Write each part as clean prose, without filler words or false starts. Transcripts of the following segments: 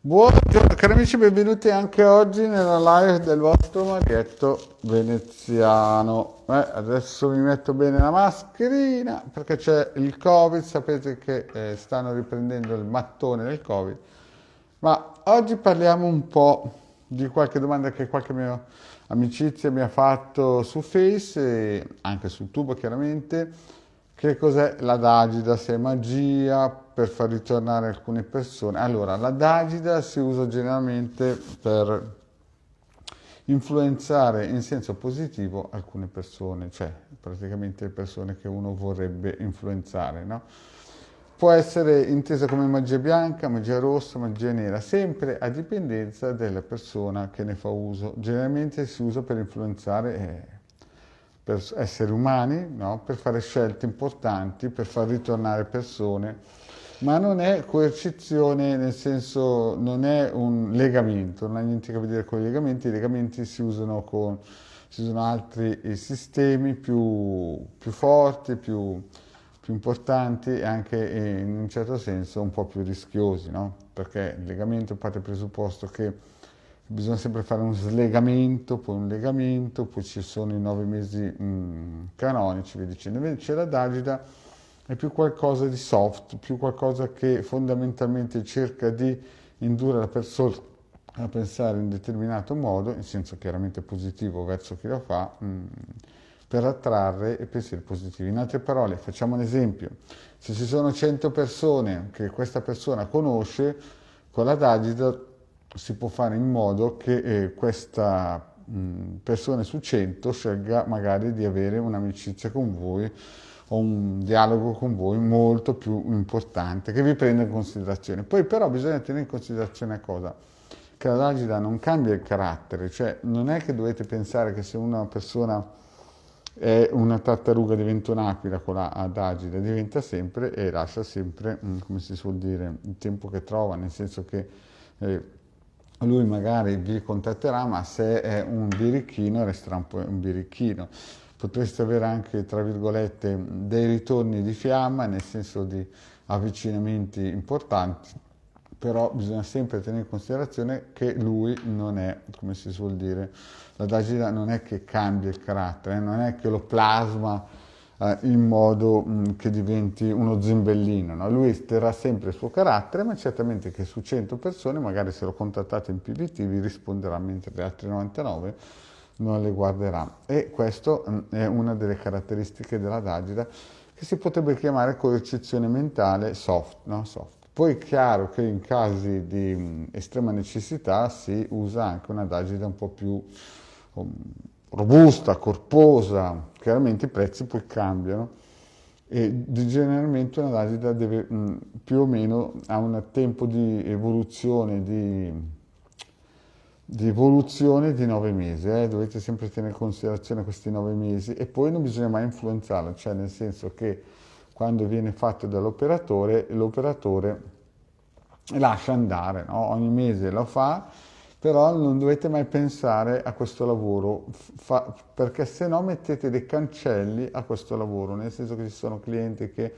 Buongiorno cari amici, benvenuti anche oggi nella live del vostro Marietto Veneziano. Adesso mi metto bene la mascherina perché c'è il Covid, sapete che stanno riprendendo il mattone del Covid, ma oggi parliamo un po' di qualche domanda che qualche mia amicizia mi ha fatto su Face e anche su YouTube chiaramente. Che cos'è l'adagida? Se è magia per far ritornare alcune persone. Allora, l'adagida si usa generalmente per influenzare in senso positivo alcune persone, cioè praticamente le persone che uno vorrebbe influenzare, no? Può essere intesa come magia bianca, magia rossa, magia nera, sempre a dipendenza della persona che ne fa uso. Generalmente si usa per influenzare per esseri umani, no? Per fare scelte importanti, per far ritornare persone, ma non è coercizione, nel senso non è un legamento, non ha niente a che vedere con i legamenti si usano altri sistemi più forti, più importanti e anche in un certo senso un po' più rischiosi, no? Perché il legamento parte dal presupposto che bisogna sempre fare un slegamento, poi un legamento, poi ci sono i 9 mesi canonici, via dicendo. Invece la Dagida è più qualcosa di soft, più qualcosa che fondamentalmente cerca di indurre la persona a pensare in determinato modo, in senso chiaramente positivo verso chi lo fa, per attrarre pensieri positivi. In altre parole, facciamo un esempio, se ci sono 100 persone che questa persona conosce, con la Dagida si può fare in modo che questa persona su 100 scelga magari di avere un'amicizia con voi o un dialogo con voi molto più importante che vi prenda in considerazione. Poi però bisogna tenere in considerazione cosa? Che la Dagida non cambia il carattere, cioè non è che dovete pensare che se una persona è una tartaruga diventa un'aquila con la Dagida, diventa sempre e lascia sempre, come si suol dire, il tempo che trova, nel senso che lui magari vi contatterà, ma se è un birichino resterà un birichino. Potreste avere anche, tra virgolette, dei ritorni di fiamma, nel senso di avvicinamenti importanti, però bisogna sempre tenere in considerazione che lui non è, come si suol dire, la Dagida non è che cambia il carattere, non è che lo plasma in modo che diventi uno zimbellino, no? Lui terrà sempre il suo carattere, ma certamente che su 100 persone, magari se lo contattate in PVT, vi risponderà, mentre le altre 99 non le guarderà. E questo è una delle caratteristiche della Dagida che si potrebbe chiamare coercizione mentale soft, no? Soft. Poi è chiaro che in casi di estrema necessità si usa anche una Dagida un po' più robusta, corposa, chiaramente i prezzi poi cambiano e generalmente una Dagida deve più o meno ha un tempo di evoluzione di 9 mesi, dovete sempre tenere in considerazione questi 9 mesi e poi non bisogna mai influenzarlo, cioè nel senso che quando viene fatto dall'operatore, l'operatore lascia andare, no? Ogni mese lo fa, però non dovete mai pensare a questo lavoro, perché se no mettete dei cancelli a questo lavoro, nel senso che ci sono clienti che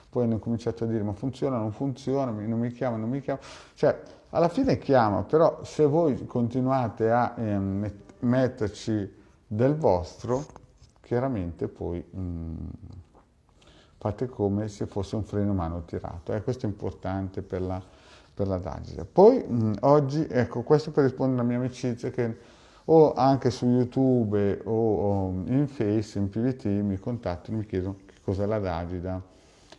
poi hanno cominciato a dire ma funziona, non funziona, non mi chiama, non mi chiama, cioè alla fine chiama, però se voi continuate a metterci del vostro, chiaramente poi fate come se fosse un freno a mano tirato. Questo è importante per la Dagida. Poi oggi, ecco, questo per rispondere alla mia amicizia che o anche su YouTube o in Face, in PVT, mi contattano, mi chiedono che cos'è la Dagida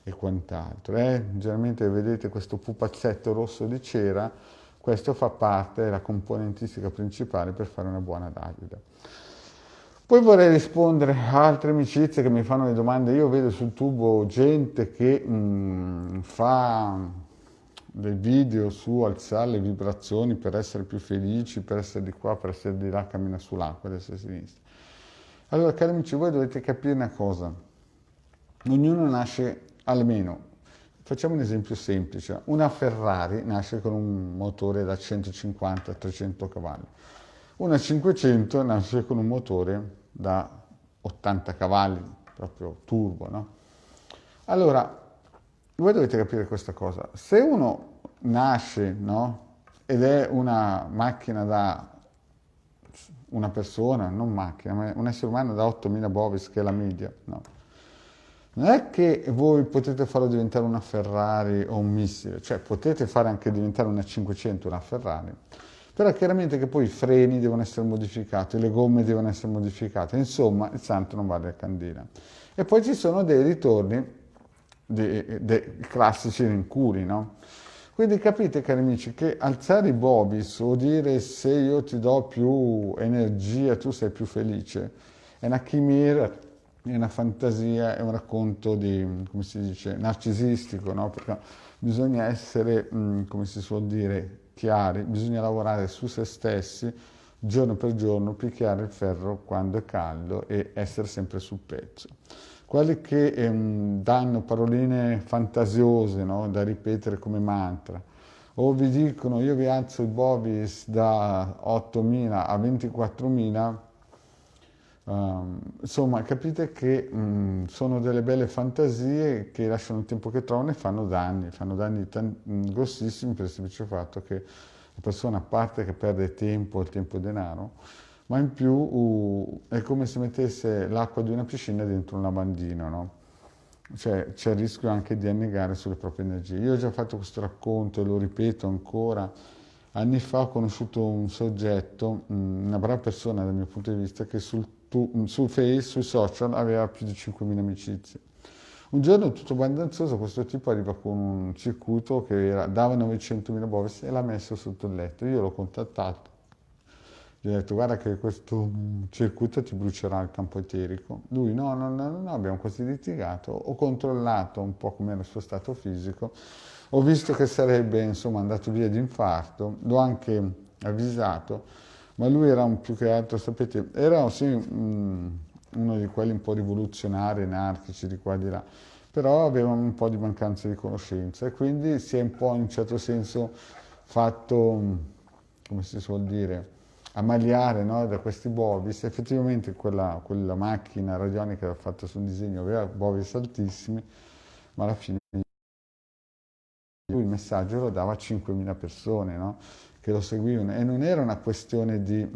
e quant'altro. Generalmente vedete questo pupazzetto rosso di cera, questo fa parte della componentistica principale per fare una buona Dagida. Poi vorrei rispondere a altre amicizie che mi fanno le domande. Io vedo sul tubo gente che fa dei video su alzare le vibrazioni per essere più felici, per essere di qua, per essere di là, cammina sull'acqua, destra e sinistra. Allora, cari amici, voi dovete capire una cosa. Ognuno nasce almeno, facciamo un esempio semplice, una Ferrari nasce con un motore da 150-300 cavalli, una 500 nasce con un motore da 80 cavalli, proprio turbo, no? Allora, voi dovete capire questa cosa, se uno nasce, no, ed è una macchina da una persona, non macchina, ma un essere umano da 8.000 bovis, che è la media, no? Non è che voi potete farlo diventare una Ferrari o un missile, cioè potete fare anche diventare una 500 una Ferrari, però chiaramente che poi i freni devono essere modificati, le gomme devono essere modificate, insomma il santo non vale a candela. E poi ci sono dei ritorni dei classici rinculi, no? Quindi capite, cari amici, che alzare i bobis o dire se io ti do più energia tu sei più felice è una chimera, è una fantasia, è un racconto di, come si dice, narcisistico, no? Perché bisogna essere, come si suol dire, chiari, bisogna lavorare su se stessi giorno per giorno, picchiare il ferro quando è caldo e essere sempre sul pezzo. Quelli che danno paroline fantasiose, no? Da ripetere come mantra, o vi dicono io vi alzo il Bovis da 8.000 a 24.000, insomma capite che sono delle belle fantasie che lasciano il tempo che trovano e fanno danni grossissimi per il semplice fatto che la persona, a parte che perde tempo, il tempo è denaro, ma in più è come se mettesse l'acqua di una piscina dentro un lavandino, no? Cioè c'è il rischio anche di annegare sulle proprie energie. Io ho già fatto questo racconto e lo ripeto ancora. Anni fa ho conosciuto un soggetto, una brava persona dal mio punto di vista, che sul Face, sui social, aveva più di 5.000 amicizie. Un giorno tutto bandanzoso questo tipo arriva con un circuito che dava 900.000 bovis e l'ha messo sotto il letto. Io l'ho contattato, gli ho detto guarda che questo circuito ti brucerà il campo eterico. Lui no, no, no, no, abbiamo quasi litigato, ho controllato un po' com'era il suo stato fisico, ho visto che sarebbe insomma andato via di infarto, l'ho anche avvisato, ma lui era più che altro, sapete, era sì, uno di quelli un po' rivoluzionari, anarchici di qua e di là, però aveva un po' di mancanza di conoscenza e quindi si è un po' in un certo senso fatto, come si suol dire, ammaliare, no, da questi bovis. Effettivamente quella macchina radionica fatta su un disegno aveva bovis altissimi, ma alla fine lui il messaggio lo dava a 5.000 persone, no, che lo seguivano e non era una questione di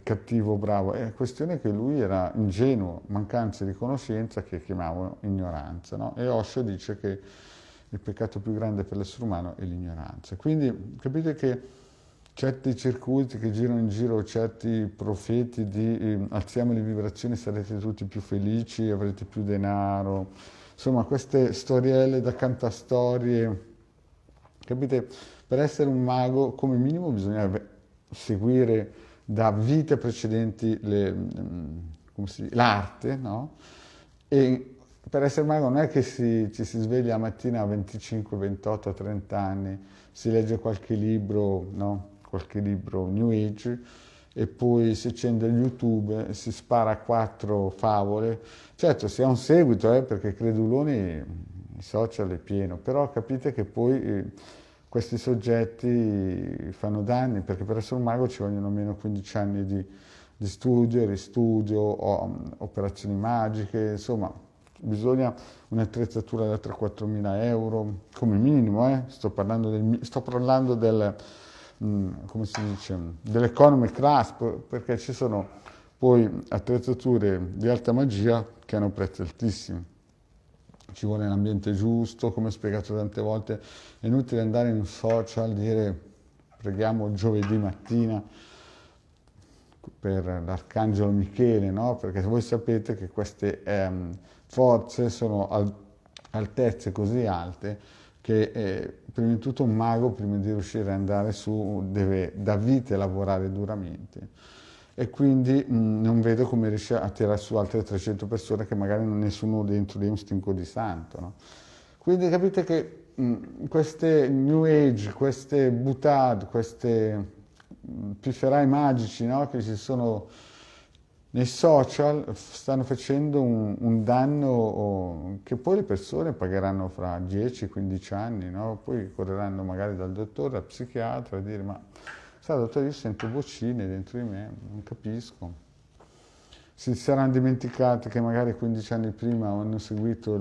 cattivo o bravo, è questione che lui era ingenuo, mancanza di conoscenza che chiamavano ignoranza, no? E Osho dice che il peccato più grande per l'essere umano è l'ignoranza. Quindi capite che certi circuiti che girano in giro, certi profeti di alziamo le vibrazioni, sarete tutti più felici, avrete più denaro, insomma queste storielle da cantastorie, capite? Per essere un mago come minimo bisogna seguire da vite precedenti l'arte, no? E per essere mago non è che ci si sveglia la mattina a 25, 28, 30 anni, si legge qualche libro, no? Qualche libro New Age e poi si accende YouTube, si spara quattro favole. Certo, si ha un seguito, perché creduloni i social è pieno, però capite che poi questi soggetti fanno danni, perché per essere un mago ci vogliono almeno 15 anni di studio, ristudio, operazioni magiche, insomma, bisogna un'attrezzatura da 3-4 mila euro come minimo, sto parlando come si dice, dell'economy class, perché ci sono poi attrezzature di alta magia che hanno prezzi altissimi. Ci vuole l'ambiente giusto, come ho spiegato tante volte, è inutile andare in un social, dire preghiamo giovedì mattina per l'arcangelo Michele, no? Perché voi sapete che queste forze sono altezze così alte che prima di tutto un mago, prima di riuscire ad andare su, deve da vite lavorare duramente e quindi non vedo come riesce a tirare su altre 300 persone che magari non nessuno dentro di un stinco di santo, no? Quindi capite che queste New Age, queste butade, queste pifferai magici, no, che ci sono nei social stanno facendo un danno che poi le persone pagheranno fra 10-15 anni, no? Poi correranno magari dal dottore, al psichiatra a dire ma sa dottore io sento vocine dentro di me, non capisco. Si saranno dimenticati che magari 15 anni prima hanno seguito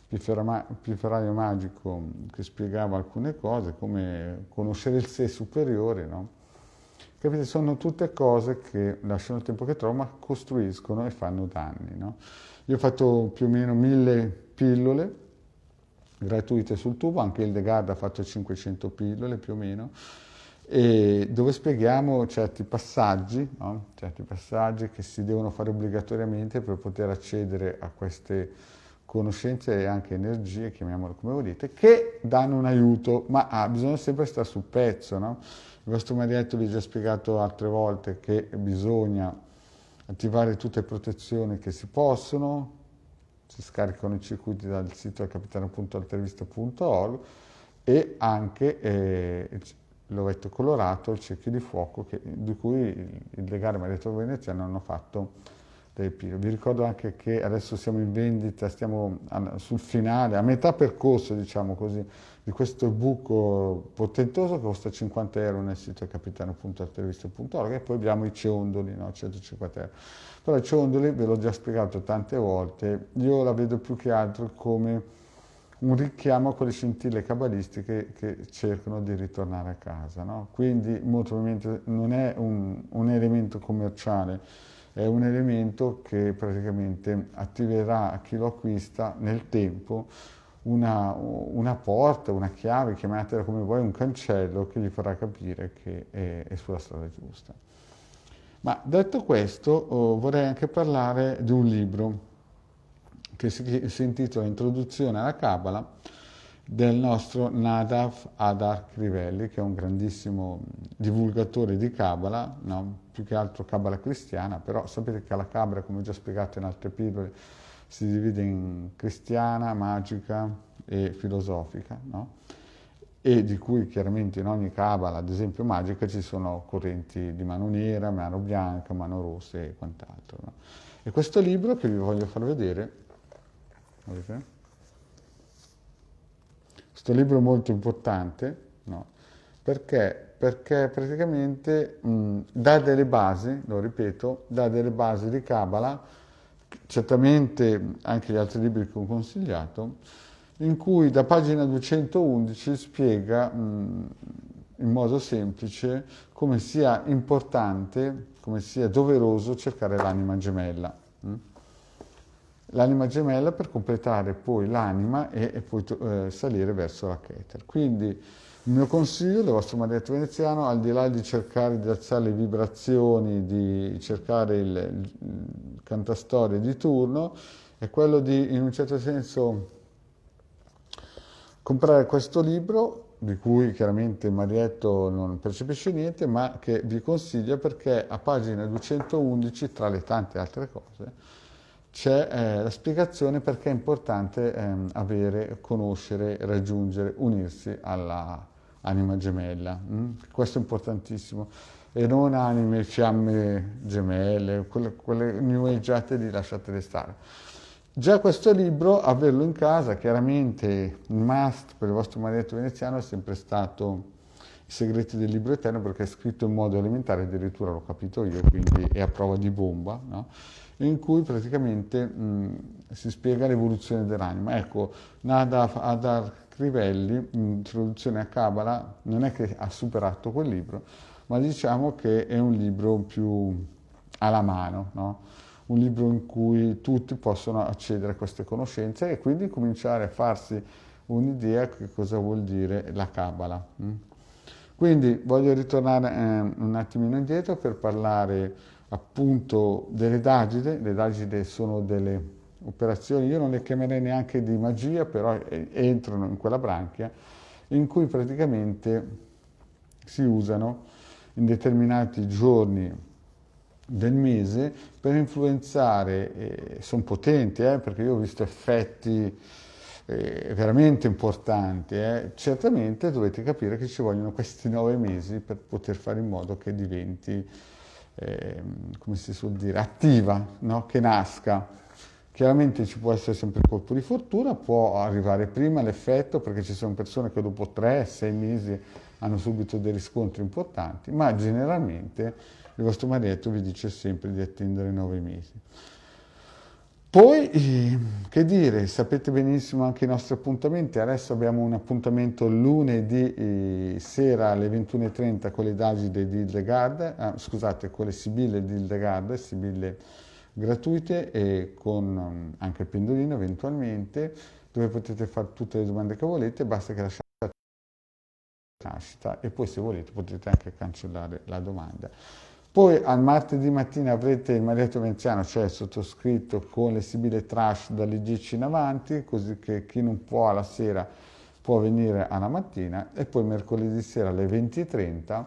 pifferaio magico che spiegava alcune cose, come conoscere il sé superiore, no? Capite? Sono tutte cose che lasciano il tempo che trovano, ma costruiscono e fanno danni, no? Io ho fatto più o meno 1000 pillole gratuite sul tubo, anche Hildegard ha fatto 500 pillole più o meno, e dove spieghiamo certi passaggi, no? Certi passaggi che si devono fare obbligatoriamente per poter accedere a queste conoscenze e anche energie, chiamiamole come volete, che danno un aiuto, ma bisogna sempre stare sul pezzo, no? Il vostro Marietto vi ha già spiegato altre volte che bisogna attivare tutte le protezioni che si possono, si scaricano i circuiti dal sito capitano.altervista.org e anche l'ovetto colorato, il cerchio di fuoco, di cui il legale Marietto Veneziano hanno fatto dei pillole. Vi ricordo anche che adesso siamo in vendita, stiamo sul finale, a metà percorso, diciamo così, di questo ebook potentoso che costa 50 euro nel sito capitano.altervista.org, e poi abbiamo i ciondoli, no? 150 euro. Però i ciondoli, ve l'ho già spiegato tante volte, io la vedo più che altro come un richiamo a quelle scintille cabalistiche che cercano di ritornare a casa, no? Quindi molto probabilmente non è un elemento commerciale, è un elemento che praticamente attiverà a chi lo acquista nel tempo una porta, una chiave, chiamatela come vuoi, un cancello che gli farà capire che è sulla strada giusta. Ma detto questo, vorrei anche parlare di un libro che si intitola Introduzione alla Cabala del nostro Nadav Adar Crivelli, che è un grandissimo divulgatore di Cabala, no? Più che altro Cabala cristiana, però sapete che la Cabala, come ho già spiegato in altre pillole, si divide in cristiana, magica e filosofica, no? E di cui chiaramente in ogni Cabala, ad esempio magica, ci sono correnti di mano nera, mano bianca, mano rossa e quant'altro, no? E questo libro che vi voglio far vedere, vedete? Questo libro è molto importante, no? Perché praticamente dà delle basi, lo ripeto, dà delle basi di Kabbalah, certamente anche gli altri libri che ho consigliato, in cui da pagina 211 spiega in modo semplice come sia importante, come sia doveroso cercare l'anima gemella. L'anima gemella per completare poi l'anima e poi salire verso la Keter. Quindi il mio consiglio del vostro Marietto Veneziano, al di là di cercare di alzare le vibrazioni, di cercare il cantastorie di turno, è quello di, in un certo senso, comprare questo libro, di cui chiaramente Marietto non percepisce niente, ma che vi consiglio perché a pagina 211, tra le tante altre cose, c'è la spiegazione perché è importante avere, conoscere, raggiungere, unirsi all'anima gemella. Questo è importantissimo. E non anime, fiamme gemelle, quelle new ageate lì lasciatele stare. Già questo libro, averlo in casa, chiaramente il must per il vostro Marietto Veneziano è sempre stato I segreti del libro eterno, perché è scritto in modo elementare, addirittura l'ho capito io, quindi è a prova di bomba, no? In cui praticamente si spiega l'evoluzione dell'anima. Ecco, Nadav Adar Crivelli, Introduzione a Kabbalah, non è che ha superato quel libro, ma diciamo che è un libro più alla mano, no? Un libro in cui tutti possono accedere a queste conoscenze e quindi cominciare a farsi un'idea che cosa vuol dire la Kabbalah. Quindi voglio ritornare un attimino indietro per parlare appunto delle dagide. Le dagide sono delle operazioni, io non le chiamerei neanche di magia, però entrano in quella branchia in cui praticamente si usano in determinati giorni del mese per influenzare, sono potenti, perché io ho visto effetti veramente importanti. Certamente dovete capire che ci vogliono questi 9 mesi per poter fare in modo che diventi, come si suol dire, attiva, no? Che nasca. Chiaramente ci può essere sempre il colpo di fortuna, può arrivare prima l'effetto, perché ci sono persone che dopo 3-6 mesi hanno subito dei riscontri importanti, ma generalmente il vostro Marietto vi dice sempre di attendere 9 mesi. Poi, che dire, sapete benissimo anche i nostri appuntamenti. Adesso abbiamo un appuntamento lunedì sera alle 21:30 con le Dagide di Hildegard, scusate, con le Sibille di Hildegard, Sibille gratuite e con anche il pendolino eventualmente, dove potete fare tutte le domande che volete, basta che lasciate la nascita e poi se volete potete anche cancellare la domanda. Poi al martedì mattina avrete il Marietto Veneziano, cioè il sottoscritto con le Sibille Trash dalle 10 in avanti, così che chi non può alla sera può venire alla mattina, e poi mercoledì sera alle 20:30,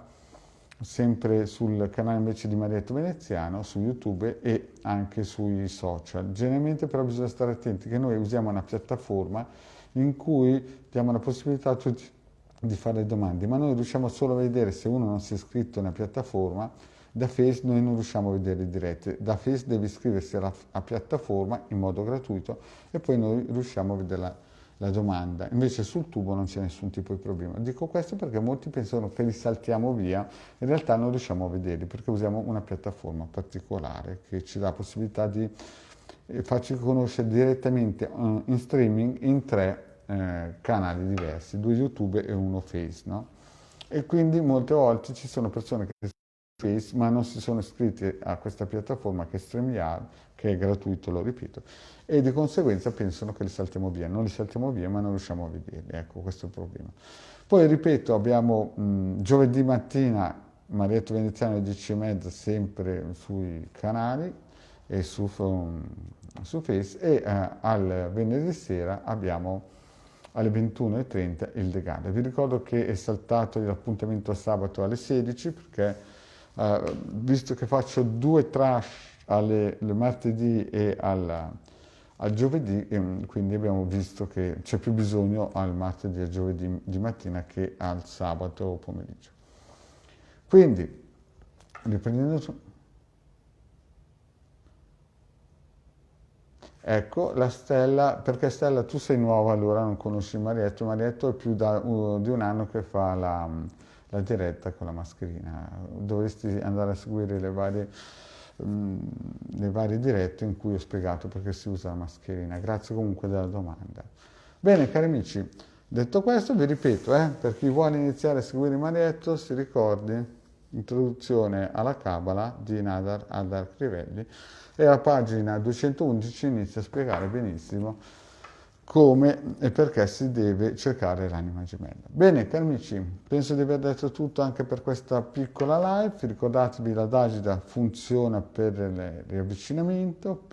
sempre sul canale invece di Marietto Veneziano, su YouTube e anche sui social. Generalmente però bisogna stare attenti che noi usiamo una piattaforma in cui diamo la possibilità a tutti di fare domande, ma noi riusciamo solo a vedere se uno non si è iscritto nella piattaforma. Da Face noi non riusciamo a vedere le dirette, da Face devi iscriversi alla piattaforma in modo gratuito e poi noi riusciamo a vedere la domanda. Invece sul tubo non c'è nessun tipo di problema. Dico questo perché molti pensano che li saltiamo via, in realtà non riusciamo a vederli perché usiamo una piattaforma particolare che ci dà la possibilità di farci conoscere direttamente in streaming in tre canali diversi, due YouTube e uno Face, no? E quindi molte volte ci sono persone che Face, ma non si sono iscritti a questa piattaforma che è StreamYard, che è gratuito, lo ripeto, e di conseguenza pensano che li saltiamo via. Non li saltiamo via, ma non riusciamo a vederli. Ecco, questo è il problema. Poi, ripeto, abbiamo giovedì mattina Marietto Veneziano alle 10:30, sempre sui canali e su Face, e al venerdì sera abbiamo alle 21:30 il Degale. Vi ricordo che è saltato l'appuntamento a sabato alle 16 perché visto che faccio due trash il martedì e al giovedì, quindi abbiamo visto che c'è più bisogno al martedì e al giovedì di mattina che al sabato pomeriggio. Quindi, riprendendo. Ecco, la Stella, perché Stella tu sei nuova allora non conosci Marietto, Marietto è più di un anno che fa la diretta con la mascherina, dovresti andare a seguire le varie dirette in cui ho spiegato perché si usa la mascherina, grazie comunque della domanda. Bene cari amici, detto questo vi ripeto, per chi vuole iniziare a seguire Marietto si ricordi, introduzione alla Cabala di Nadar Adar Crivelli, e la pagina 211 inizia a spiegare benissimo come e perché si deve cercare l'anima gemella. Bene, cari amici, penso di aver detto tutto anche per questa piccola live. Ricordatevi, la Dagida funziona per il riavvicinamento,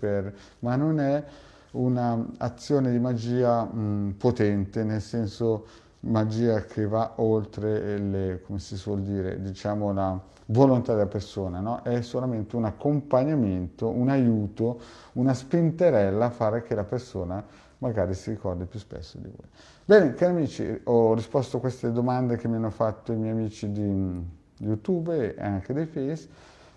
ma non è un'azione di magia potente, nel senso magia che va oltre come si suol dire, diciamo la volontà della persona, no? È solamente un accompagnamento, un aiuto, una spinterella a fare che la persona magari si ricordi più spesso di voi. Bene, cari amici, ho risposto a queste domande che mi hanno fatto i miei amici di YouTube e anche dei Face.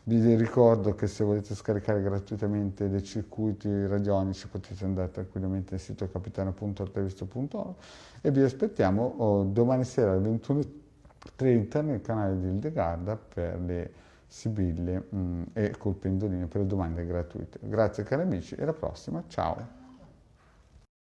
Vi ricordo che se volete scaricare gratuitamente dei circuiti radionici potete andare tranquillamente nel sito capitano.altavisto.org e vi aspettiamo domani sera alle 21:30 nel canale di Hildegarda per le Sibille e col pendolino per le domande gratuite. Grazie cari amici e alla prossima, ciao!